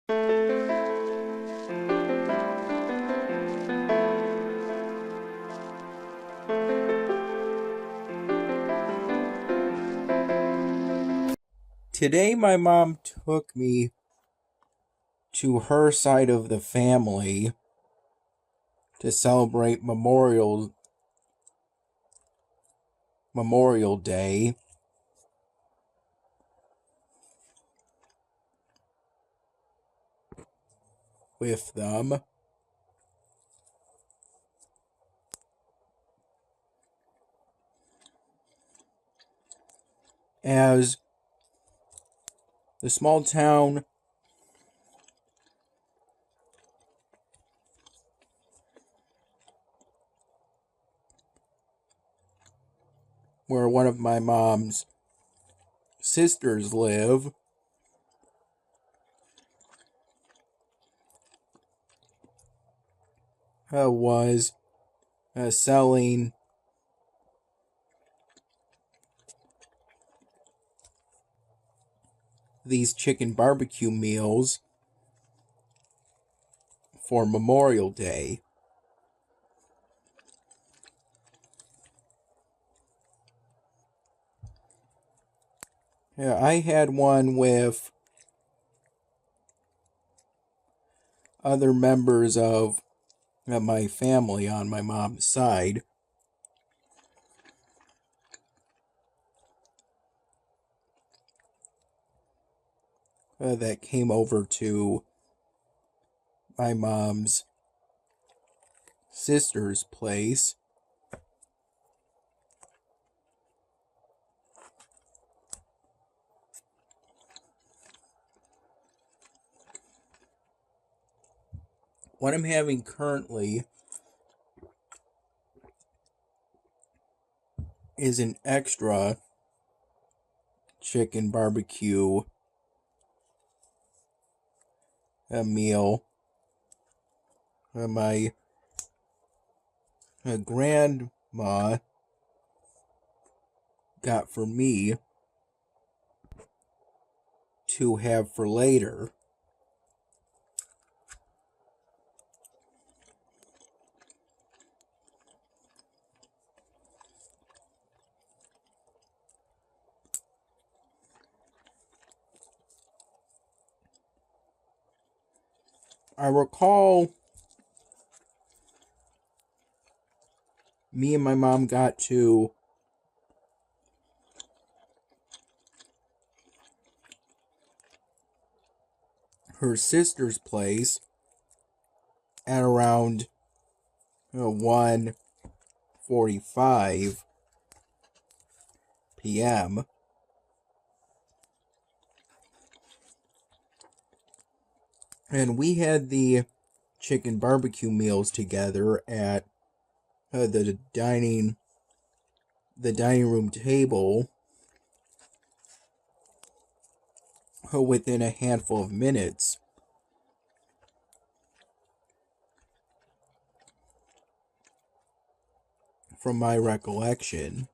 Today, my mom took me to her side of the family to celebrate Memorial Day with them. As the small town where one of my mom's sisters live was selling these chicken barbecue meals for Memorial Day. I had one with other members of my family on my mom's side. That came over to my mom's sister's place. What I'm having currently is an extra chicken barbecue meal. My grandma got for me to have for later. I recall me and my mom got to her sister's place at around 1:45 p.m. And we had the chicken barbecue meals together at the dining room table within a handful of minutes. From my recollection.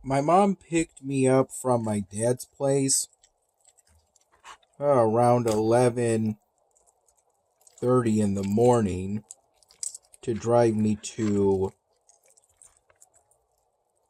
My mom picked me up from my dad's place around 11:30 in the morning to drive me to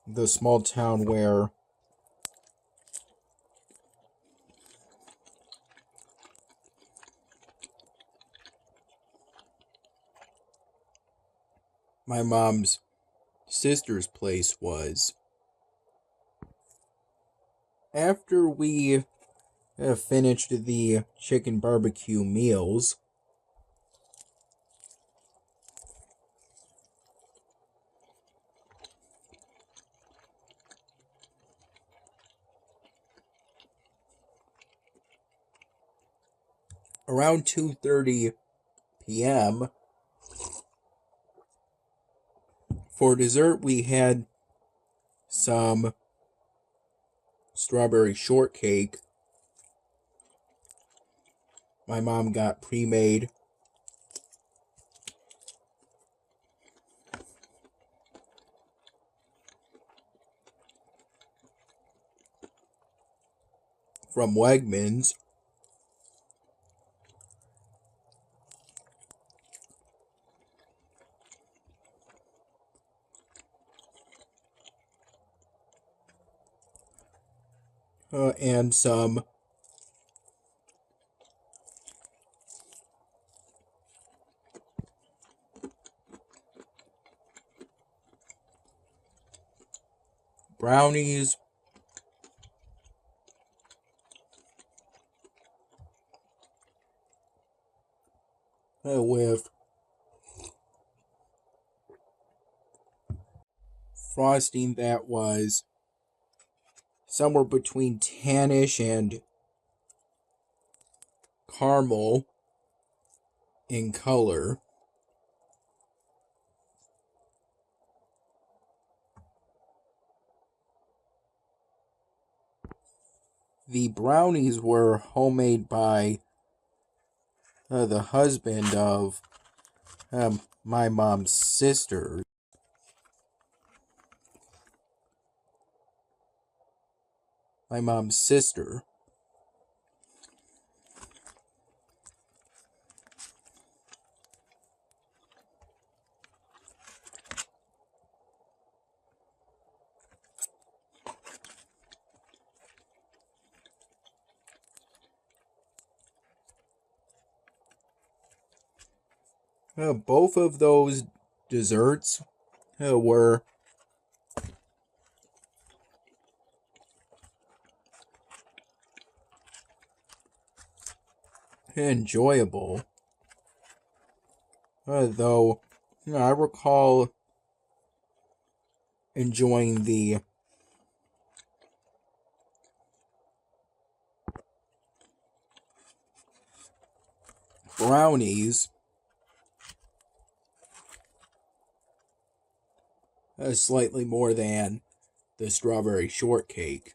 the small town where my mom's sister's place was. After we finished the chicken barbecue meals, around 2:30 p.m., For dessert, we had some strawberry shortcake. My mom got pre-made. From Wegmans. And some brownies with frosting that was somewhere between tannish and caramel in color. The brownies were homemade by the husband of my mom's sister. My mom's sister. Both of those desserts were enjoyable. Though I recall enjoying the brownies slightly more than the strawberry shortcake.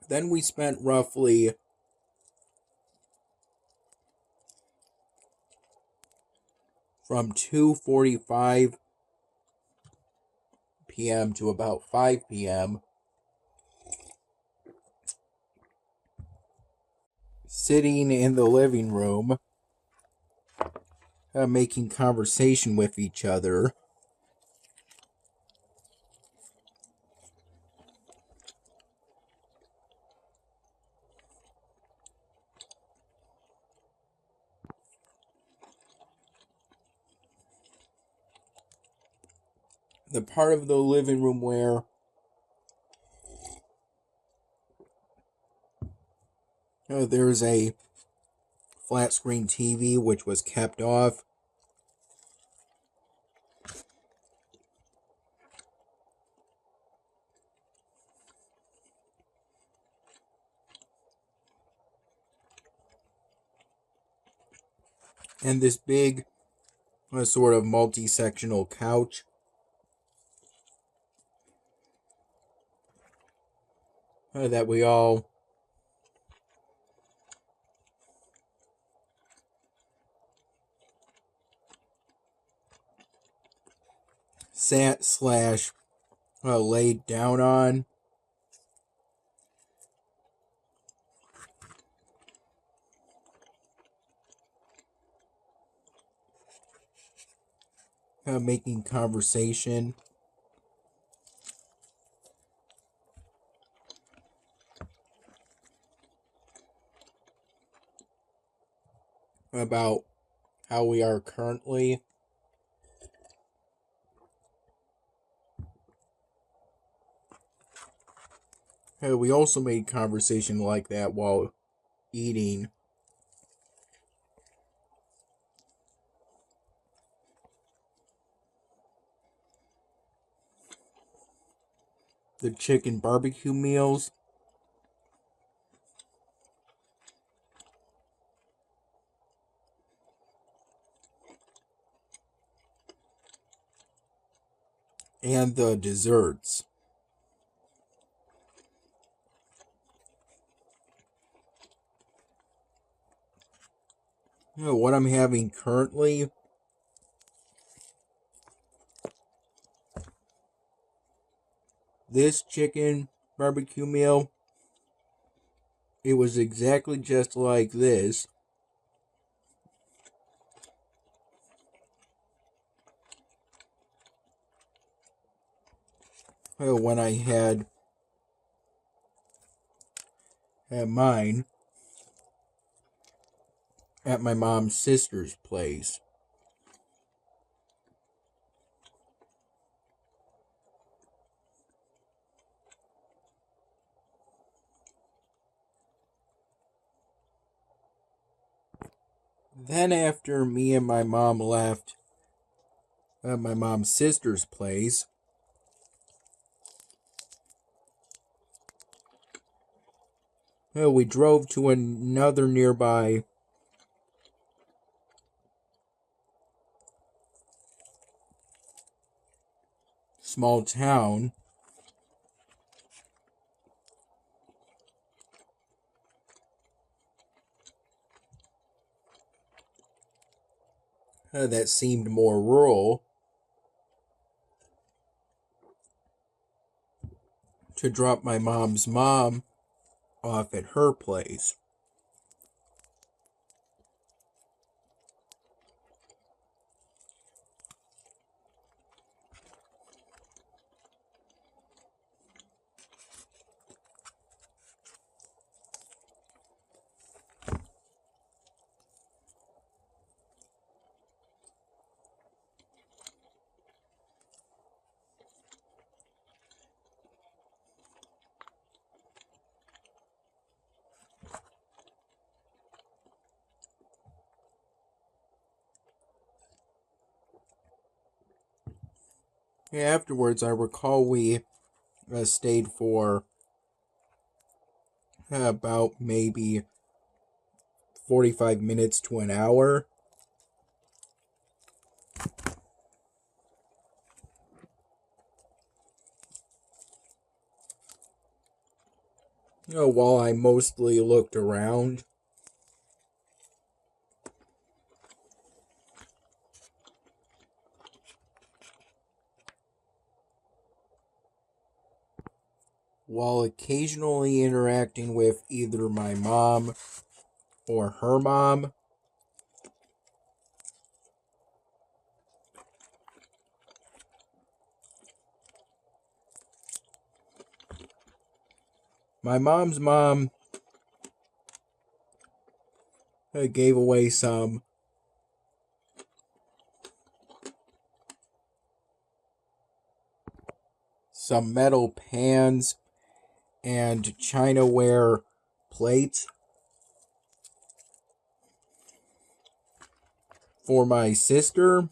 Then we spent roughly from 2:45 p.m. to about 5 p.m. sitting in the living room, making conversation with each other. The part of the living room where there's a flat screen TV which was kept off. And this big sort of multi-sectional couch. That we all sat slash laid down on. Making conversation. About how we are currently. We also made conversation like that while eating. the chicken barbecue meals. And the desserts. What I'm having currently, this chicken barbecue meal, it was exactly just like this. When I had mine at my mom's sister's place. Then after me and my mom left my mom's sister's place, we drove to another nearby small town that seemed more rural to drop my mom's mom off at her place. Afterwards, I recall we stayed for about maybe 45 minutes to an hour. While I mostly looked around. While occasionally interacting with either my mom or her mom. My mom's mom gave away some metal pans and chinaware plates for my sister.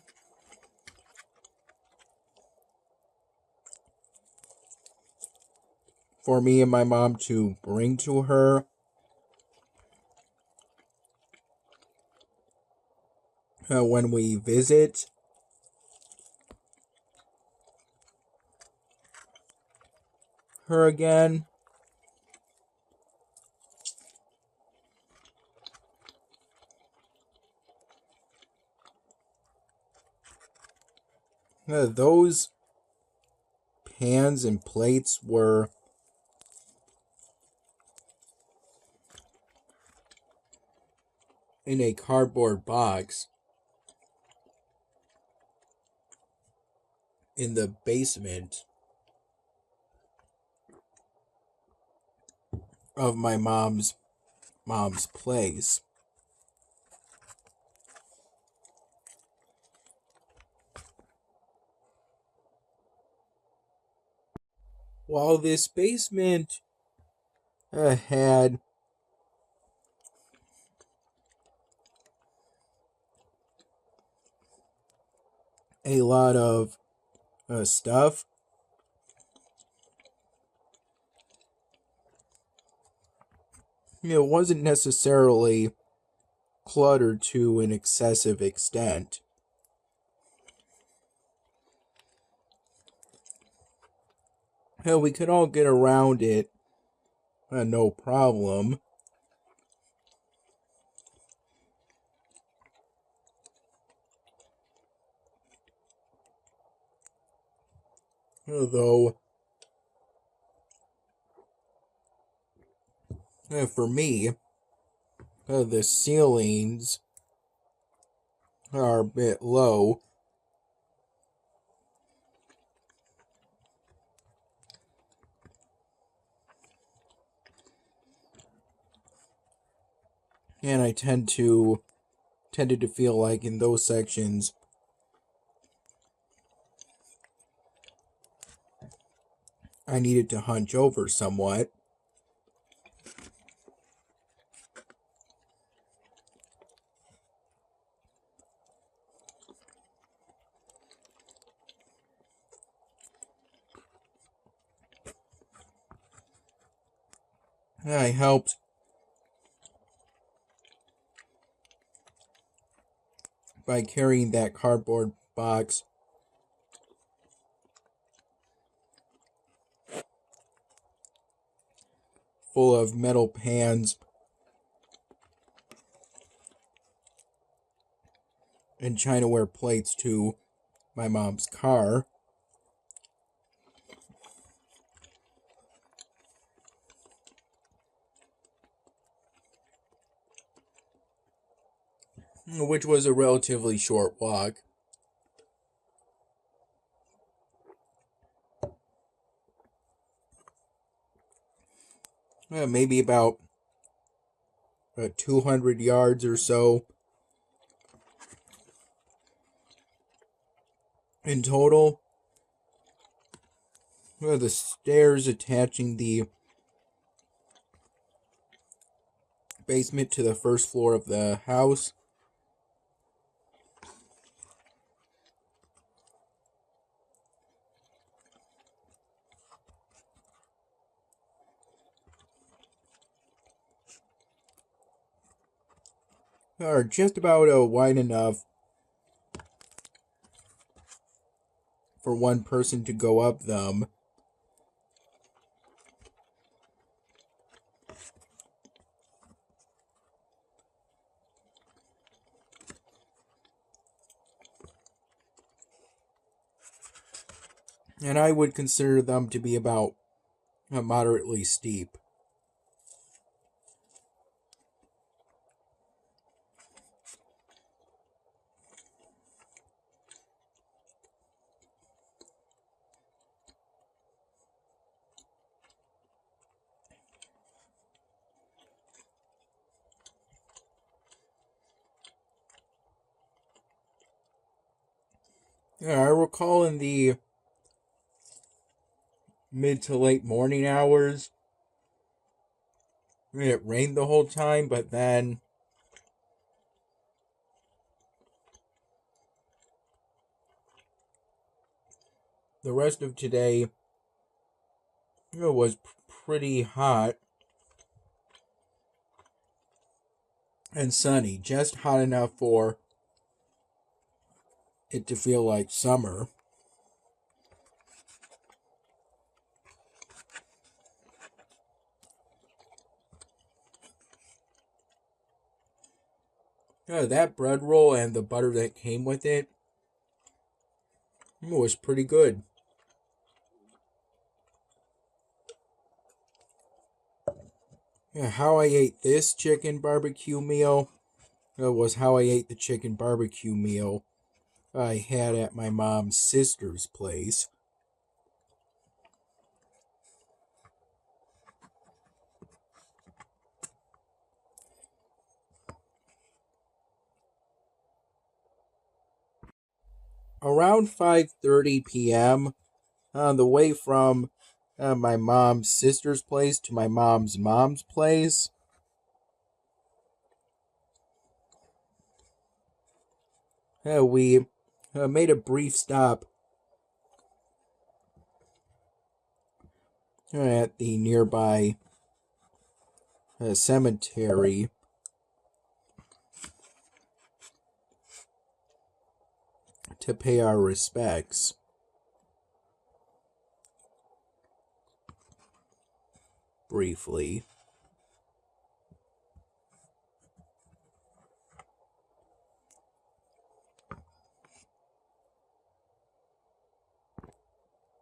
For me and my mom to bring to her. When we visit. Her again. Those pans and plates were in a cardboard box in the basement of my mom's place. While this basement had a lot of stuff, it wasn't necessarily cluttered to an excessive extent. We could all get around it, no problem. Though, for me, the ceilings are a bit low. And I tended to feel like in those sections I needed to hunch over somewhat. I helped by carrying that cardboard box full of metal pans and chinaware plates to my mom's car. Which was a relatively short walk. Maybe about 200 yards or so in total. The stairs attaching the basement to the first floor of the house are just about wide enough for one person to go up them. And I would consider them to be about moderately steep. I recall in the mid to late morning hours, it rained the whole time, but then the rest of today was pretty hot and sunny, just hot enough for it to feel like summer. That bread roll and the butter that came with it was pretty good. How I ate this chicken barbecue meal was how I ate the chicken barbecue meal I had at my mom's sister's place. Around 5:30 p.m. on the way from my mom's sister's place to my mom's place, we made a brief stop at the nearby cemetery to pay our respects. Briefly.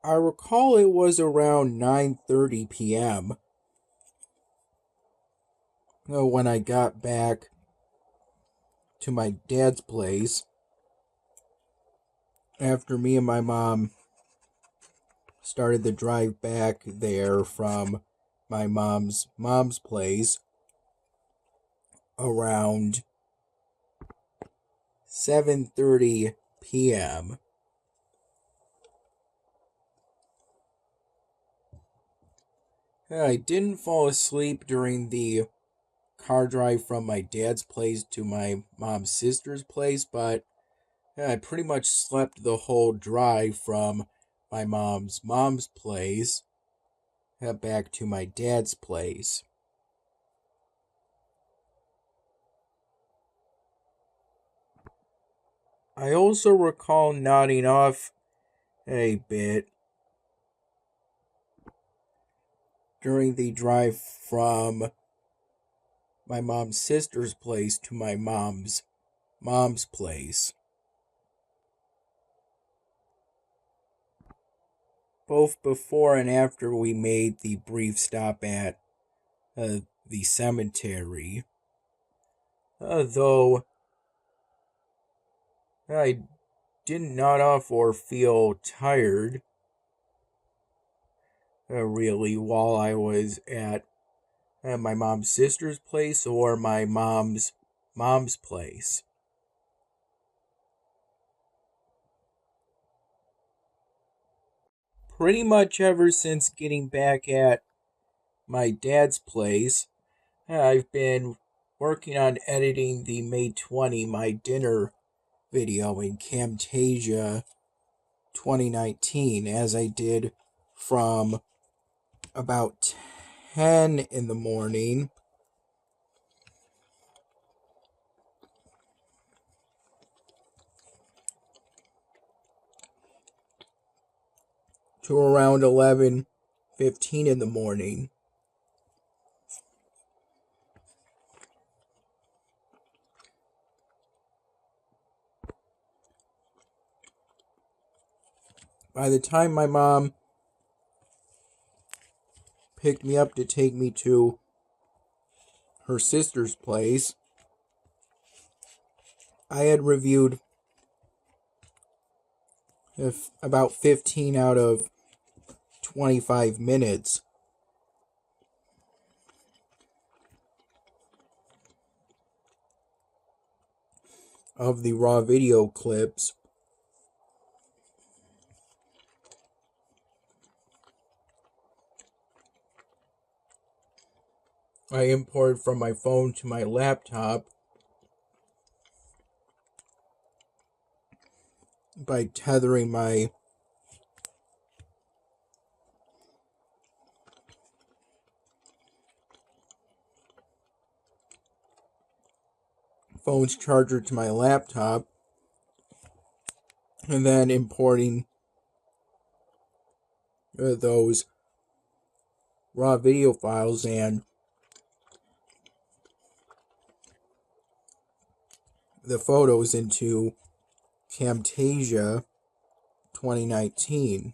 I recall it was around 9:30 p.m. when I got back to my dad's place after me and my mom started the drive back there from my mom's place around 7:30 p.m. I didn't fall asleep during the car drive from my dad's place to my mom's sister's place, but I pretty much slept the whole drive from my mom's place back to my dad's place. I also recall nodding off a bit during the drive from my mom's sister's place to my mom's place. Both before and after we made the brief stop at the cemetery. Though I didn't nod off or feel tired, really, while I was at my mom's sister's place or my mom's place. Pretty much ever since getting back at my dad's place, I've been working on editing the May 20 My Dinner video in Camtasia 2019, as I did from about 10 in the morning to around 11:15 in the morning. By the time my mom picked me up to take me to her sister's place, I had reviewed about 15 out of 25 minutes of the raw video clips I imported from my phone to my laptop by tethering my phone's charger to my laptop, and then importing those raw video files and the photos into Camtasia 2019.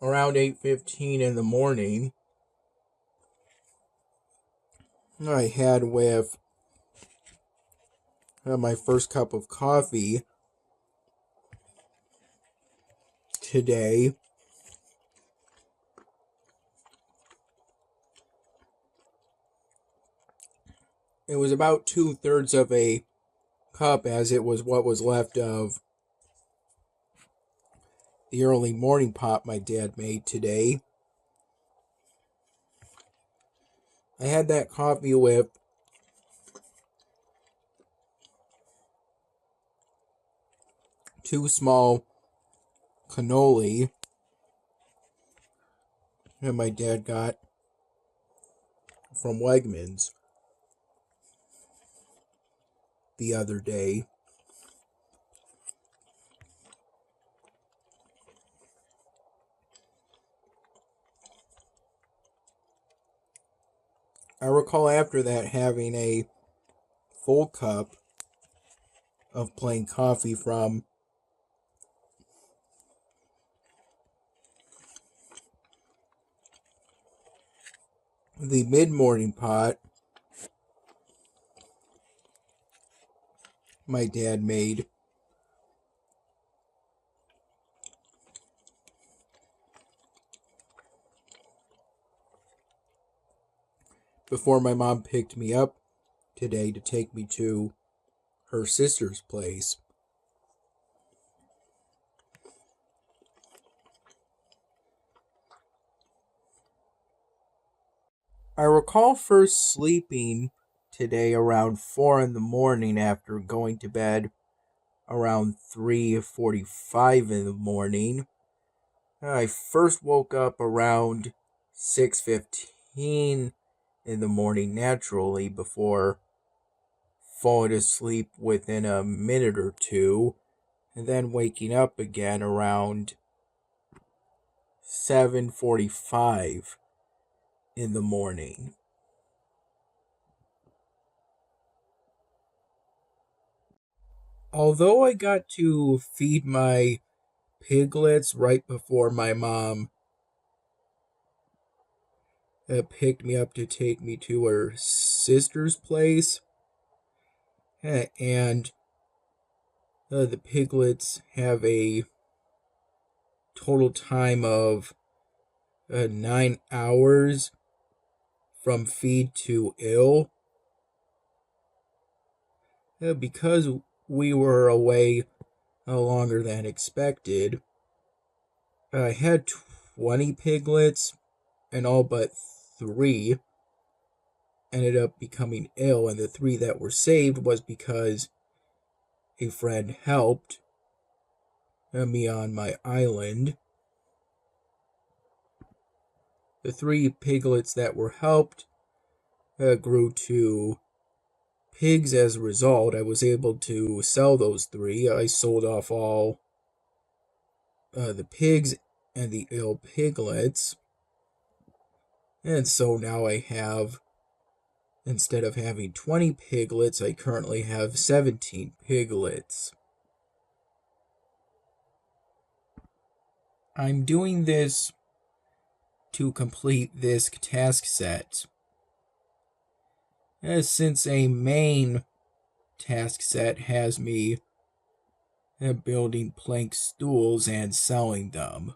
Around 8:15 in the morning, I had with my first cup of coffee today. It was about 2/3 of a cup, as it was what was left of the early morning pop my dad made today. I had that coffee with 2 small cannoli that my dad got from Wegmans the other day. I recall after that having a full cup of plain coffee from the mid-morning pot my dad made. Before my mom picked me up today to take me to her sister's place. I recall first sleeping today around 4 in the morning after going to bed around 3:45 in the morning. I first woke up around 6:15 in the morning naturally before falling asleep within a minute or two, and then waking up again around 7:45 in the morning. Although I got to feed my piglets right before my mom picked me up to take me to her sister's place, and the piglets have a total time of 9 hours from feed to ill. Because we were away longer than expected, I had 20 piglets, and all but 3 ended up becoming ill, and the 3 that were saved was because a friend helped me on my island. The 3 piglets that were helped grew to pigs as a result. I was able to sell those 3. I sold off all the pigs and the ill piglets. And so now I have, instead of having 20 piglets, I currently have 17 piglets. I'm doing this to complete this task set, since a main task set has me building plank stools and selling them.